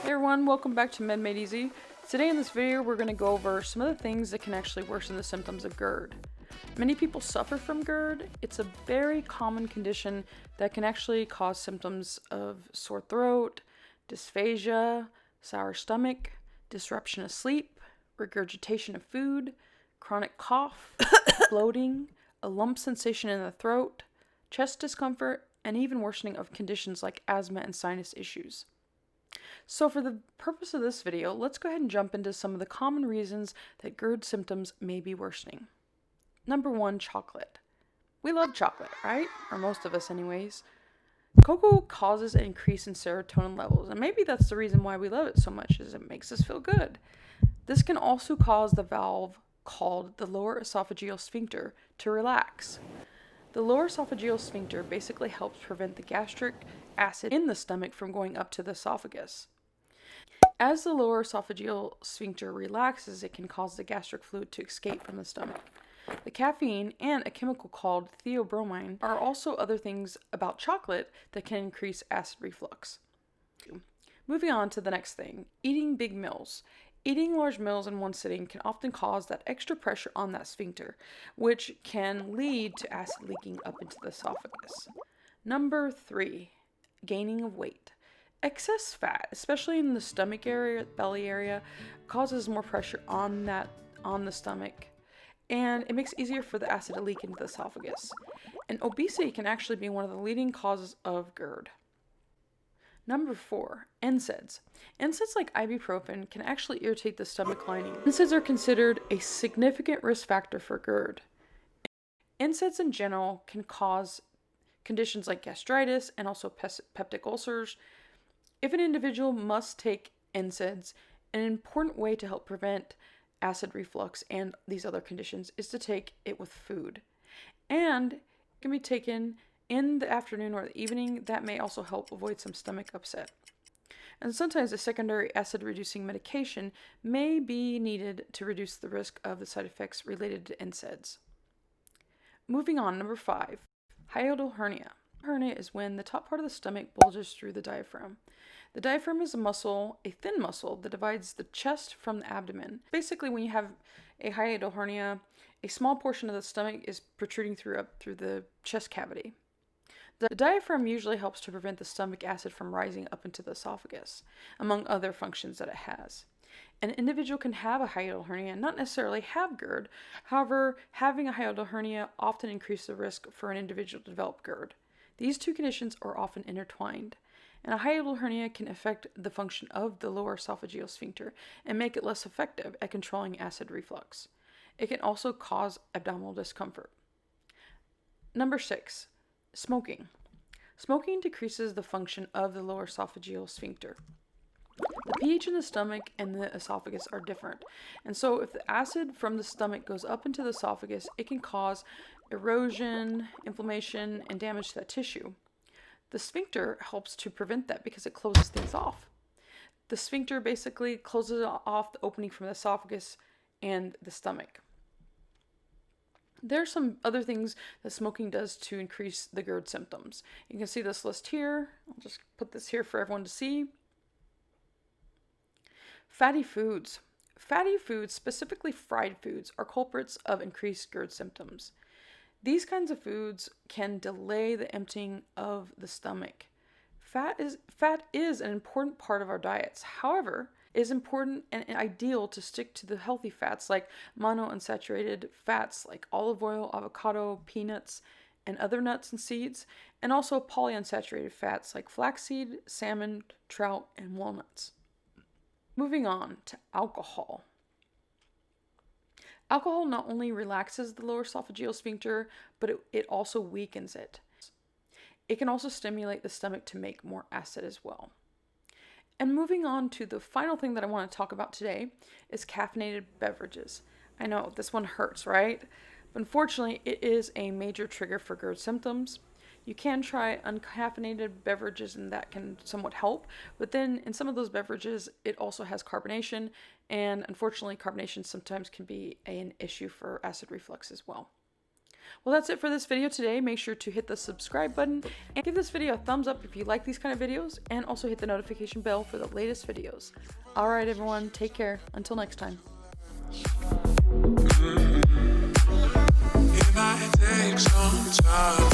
Hey everyone, welcome back to Med Made Easy. Today in this video we're going to go over some of the things that can actually worsen the symptoms of GERD. Many people suffer from GERD. It's a very common condition that can actually cause symptoms of sore throat, dysphagia, sour stomach, disruption of sleep, regurgitation of food, chronic cough, bloating, a lump sensation in the throat, chest discomfort, and even worsening of conditions like asthma and sinus issues. So for the purpose of this video, let's go ahead and jump into some of the common reasons that GERD symptoms may be worsening. Number 1, chocolate. We love chocolate, right? Or most of us anyways. Cocoa causes an increase in serotonin levels, and maybe that's the reason why we love it so much, is it makes us feel good. This can also cause the valve called the lower esophageal sphincter to relax. The lower esophageal sphincter basically helps prevent the gastric acid in the stomach from going up to the esophagus. As the lower esophageal sphincter relaxes, it can cause the gastric fluid to escape from the stomach. The caffeine and a chemical called theobromine are also other things about chocolate that can increase acid reflux. Moving on to the next thing, eating big meals. Eating large meals in one sitting can often cause that extra pressure on that sphincter, which can lead to acid leaking up into the esophagus. Number 3, gaining of weight. Excess fat, especially in the stomach area, belly area, causes more pressure on the stomach, and it makes it easier for the acid to leak into the esophagus. And obesity can actually be one of the leading causes of GERD. Number 4, NSAIDs. NSAIDs like ibuprofen can actually irritate the stomach lining. NSAIDs are considered a significant risk factor for GERD. NSAIDs in general can cause conditions like gastritis and also peptic ulcers. If an individual must take NSAIDs, an important way to help prevent acid reflux and these other conditions is to take it with food. And it can be taken in the afternoon or the evening. That may also help avoid some stomach upset. And sometimes a secondary acid reducing medication may be needed to reduce the risk of the side effects related to NSAIDs. Moving on, number 5, hiatal hernia. Hernia is when the top part of the stomach bulges through the diaphragm. The diaphragm is a thin muscle that divides the chest from the abdomen. Basically, when you have a hiatal hernia, a small portion of the stomach is protruding through the chest cavity. The diaphragm usually helps to prevent the stomach acid from rising up into the esophagus, among other functions that it has. An individual can have a hiatal hernia and not necessarily have GERD. However, having a hiatal hernia often increases the risk for an individual to develop GERD. These two conditions are often intertwined, and a hiatal hernia can affect the function of the lower esophageal sphincter and make it less effective at controlling acid reflux. It can also cause abdominal discomfort. Number 6, smoking. Smoking decreases the function of the lower esophageal sphincter. The pH in the stomach and the esophagus are different, and so if the acid from the stomach goes up into the esophagus, it can cause erosion, inflammation, and damage to that tissue. The sphincter helps to prevent that because it closes things off. The sphincter basically closes off the opening from the esophagus and the stomach. There are some other things that smoking does to increase the GERD symptoms. You can see this list here. I'll just put this here for everyone to see. Fatty foods. Fatty foods, specifically fried foods, are culprits of increased GERD symptoms. These kinds of foods can delay the emptying of the stomach. Fat is an important part of our diets. However, it is important and ideal to stick to the healthy fats like monounsaturated fats like olive oil, avocado, peanuts, and other nuts and seeds, and also polyunsaturated fats like flaxseed, salmon, trout, and walnuts. Moving on to alcohol. Alcohol not only relaxes the lower esophageal sphincter, but it also weakens it. It can also stimulate the stomach to make more acid as well. And moving on to the final thing that I want to talk about today is caffeinated beverages. I know, this one hurts, right? But unfortunately, it is a major trigger for GERD symptoms. You can try uncaffeinated beverages and that can somewhat help, but then in some of those beverages, it also has carbonation, and unfortunately, carbonation sometimes can be an issue for acid reflux as well. Well, that's it for this video today. Make sure to hit the subscribe button and give this video a thumbs up if you like these kind of videos, and also hit the notification bell for the latest videos. All right, everyone, take care. Until next time. It might take some time.